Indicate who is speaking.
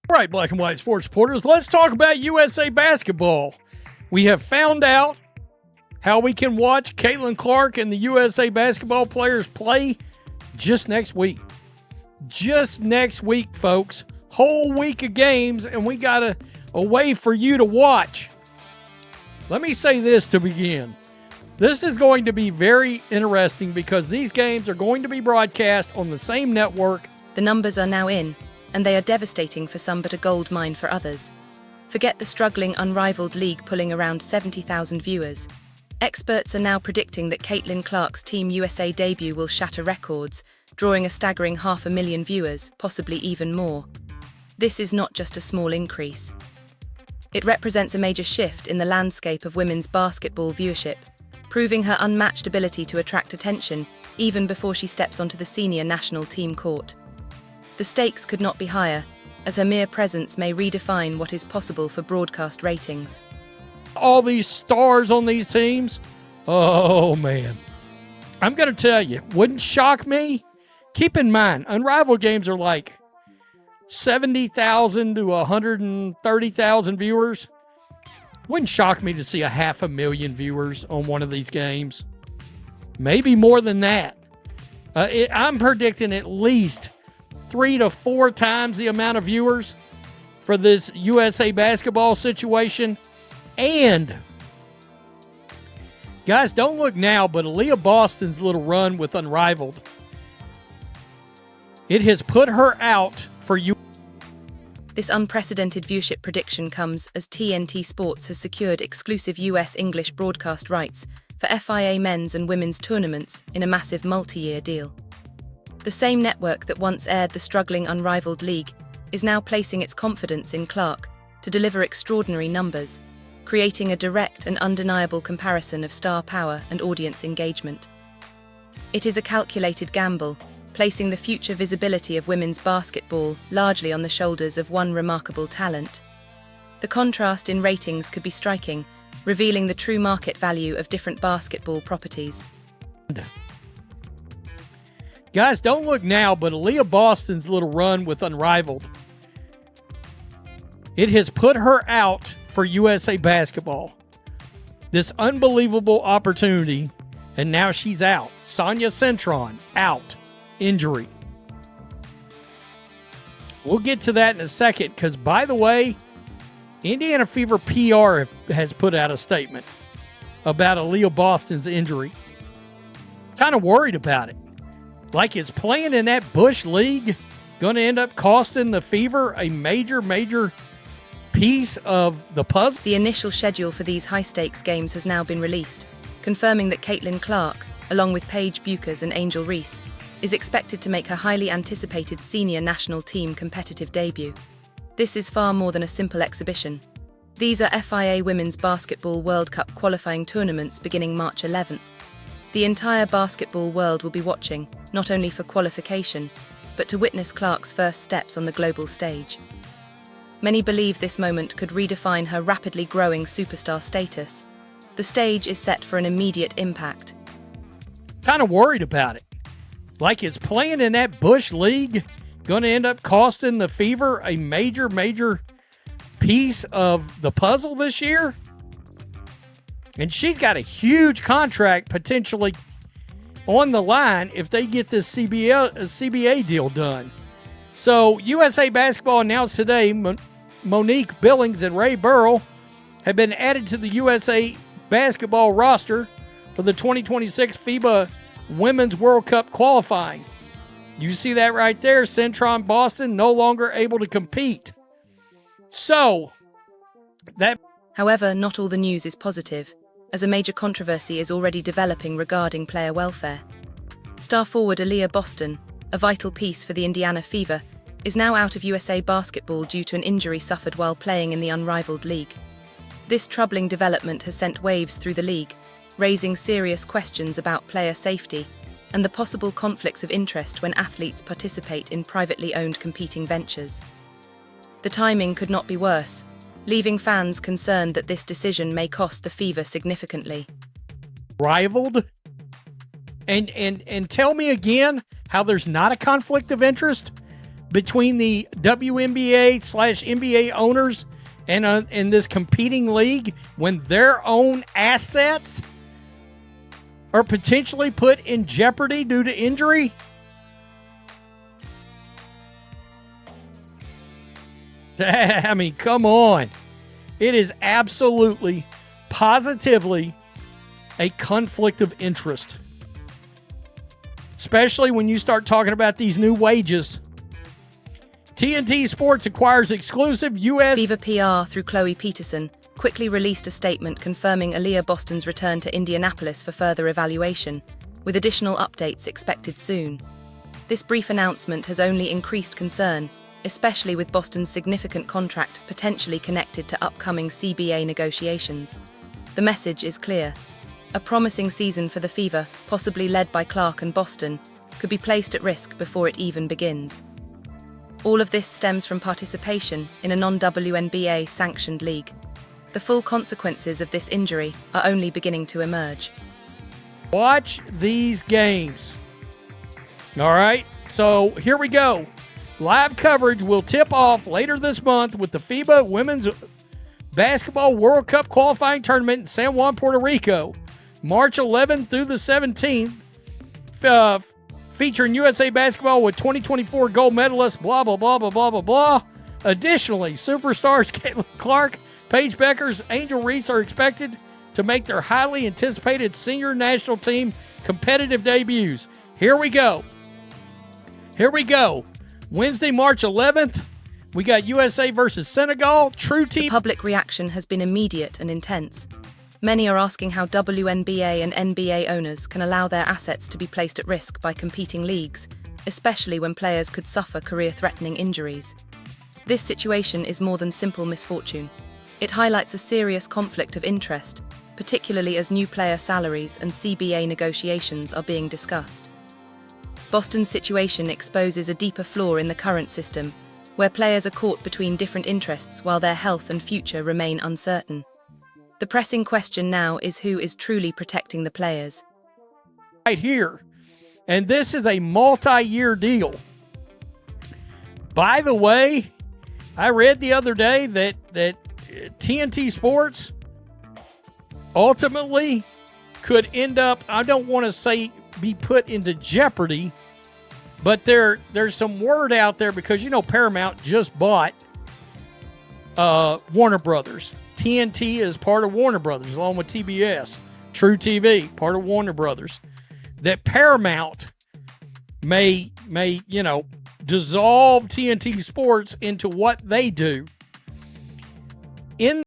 Speaker 1: All right, black and white sports supporters, let's talk about USA basketball. We have found out how we can watch Caitlin Clark and the USA basketball players play just next week. Just next week, folks. Whole week of games, and we got a way for you to watch. Let me say this to begin. This is going to be very interesting because these games are going to be broadcast on the same network.
Speaker 2: The numbers are now in, and they are devastating for some but a gold mine for others. Forget the struggling, unrivaled league pulling around 70,000 viewers. Experts are now predicting that Caitlin Clark's Team USA debut will shatter records, drawing a staggering 500,000 viewers, possibly even more. This is not just a small increase. It represents a major shift in the landscape of women's basketball viewership, proving her unmatched ability to attract attention even before she steps onto the senior national team court. The stakes could not be higher, as her mere presence may redefine what is possible for broadcast ratings.
Speaker 1: All these stars on these teams, oh man. I'm going to tell you, wouldn't shock me. Keep in mind, unrivaled games are like 70,000 to 130,000 viewers. Wouldn't shock me to see 500,000 viewers on one of these games. Maybe more than that. I'm predicting at least 3 to 4 times the amount of viewers for this USA basketball situation. And, guys, don't look now, but Aaliyah Boston's little run with Unrivaled, it has put her out for you.
Speaker 2: This unprecedented viewership prediction comes as TNT Sports has secured exclusive US English broadcast rights for FIA men's and women's tournaments in a massive multi-year deal. The same network that once aired the struggling Unrivaled League is now placing its confidence in Clark to deliver extraordinary numbers, creating a direct and undeniable comparison of star power and audience engagement. It is a calculated gamble, placing the future visibility of women's basketball largely on the shoulders of one remarkable talent. The contrast in ratings could be striking, revealing the true market value of different basketball properties.
Speaker 1: Guys, don't look now, but Aaliyah Boston's little run with Unrivaled, it has put her out for USA basketball. This unbelievable opportunity, and now she's out. Sonia Cintron, out. Injury. We'll get to that in a second, because, by the way, Indiana Fever PR has put out a statement about Aaliyah Boston's injury. Kind of worried about it. Like, is playing in that Bush League going to end up costing the Fever a major piece of the puzzle?
Speaker 2: The initial schedule for these high-stakes games has now been released, confirming that Caitlin Clark, along with Paige Buchers and Angel Reese, is expected to make her highly anticipated senior national team competitive debut. This is far more than a simple exhibition. These are FIA Women's Basketball World Cup qualifying tournaments beginning March 11th. The entire basketball world will be watching, not only for qualification, but to witness Clark's first steps on the global stage. Many believe this moment could redefine her rapidly growing superstar status. The stage is set for an immediate impact.
Speaker 1: Kind of worried about it. Like, is playing in that Bush League going to end up costing the Fever a major piece of the puzzle this year? And she's got a huge contract potentially on the line if they get this CBA deal done. So USA Basketball announced today Monique Billings and Ray Burrell have been added to the USA Basketball roster for the 2026 FIBA Women's World Cup qualifying. You see that right there. Cintron Boston no longer able to compete. So, that...
Speaker 2: However, not all the news is positive, as a major controversy is already developing regarding player welfare. Star forward Aaliyah Boston, a vital piece for the Indiana Fever, is now out of USA Basketball due to an injury suffered while playing in the Unrivaled League. This troubling development has sent waves through the league, raising serious questions about player safety and the possible conflicts of interest when athletes participate in privately owned competing ventures. The timing could not be worse, leaving fans concerned that this decision may cost the Fever significantly.
Speaker 1: Rivaled? And tell me again how there's not a conflict of interest between the WNBA/NBA owners and in this competing league when their own assets are potentially put in jeopardy due to injury? I mean, come on. It is absolutely, positively a conflict of interest. Especially when you start talking about these new wages. TNT Sports acquires exclusive U.S.
Speaker 2: FIBA PR through Chloe Peterson quickly released a statement confirming Aaliyah Boston's return to Indianapolis for further evaluation, with additional updates expected soon. This brief announcement has only increased concern, especially with Boston's significant contract potentially connected to upcoming CBA negotiations. The message is clear. A promising season for the Fever, possibly led by Clark and Boston, could be placed at risk before it even begins. All of this stems from participation in a non-WNBA sanctioned league. The full consequences of this injury are only beginning to emerge.
Speaker 1: Watch these games. All right, so here we go. Live coverage will tip off later this month with the FIBA Women's Basketball World Cup qualifying tournament in San Juan, Puerto Rico, March 11th through the 17th, featuring USA Basketball with 2024 gold medalist, blah, blah, blah, blah, blah, blah, blah. Additionally, superstars Caitlin Clark, Paige Beckers, Angel Reese are expected to make their highly anticipated senior national team competitive debuts. Here we go. Wednesday, March 11th, we got USA versus Senegal. True
Speaker 2: The
Speaker 1: TV.
Speaker 2: public reaction has been immediate and intense. Many are asking how WNBA and NBA owners can allow their assets to be placed at risk by competing leagues, especially when players could suffer career-threatening injuries. This situation is more than simple misfortune. It highlights a serious conflict of interest, particularly as new player salaries and CBA negotiations are being discussed. Boston's situation exposes a deeper flaw in the current system, where players are caught between different interests while their health and future remain uncertain. The pressing question now is who is truly protecting the players.
Speaker 1: Right here. And this is a multi-year deal. By the way, I read the other day that TNT Sports ultimately could end up, I don't want to say be put into jeopardy, but there's some word out there because, you know, Paramount just bought Warner Brothers. TNT is part of Warner Brothers, along with TBS. True TV, part of Warner Brothers. That Paramount may dissolve TNT Sports into what they do. In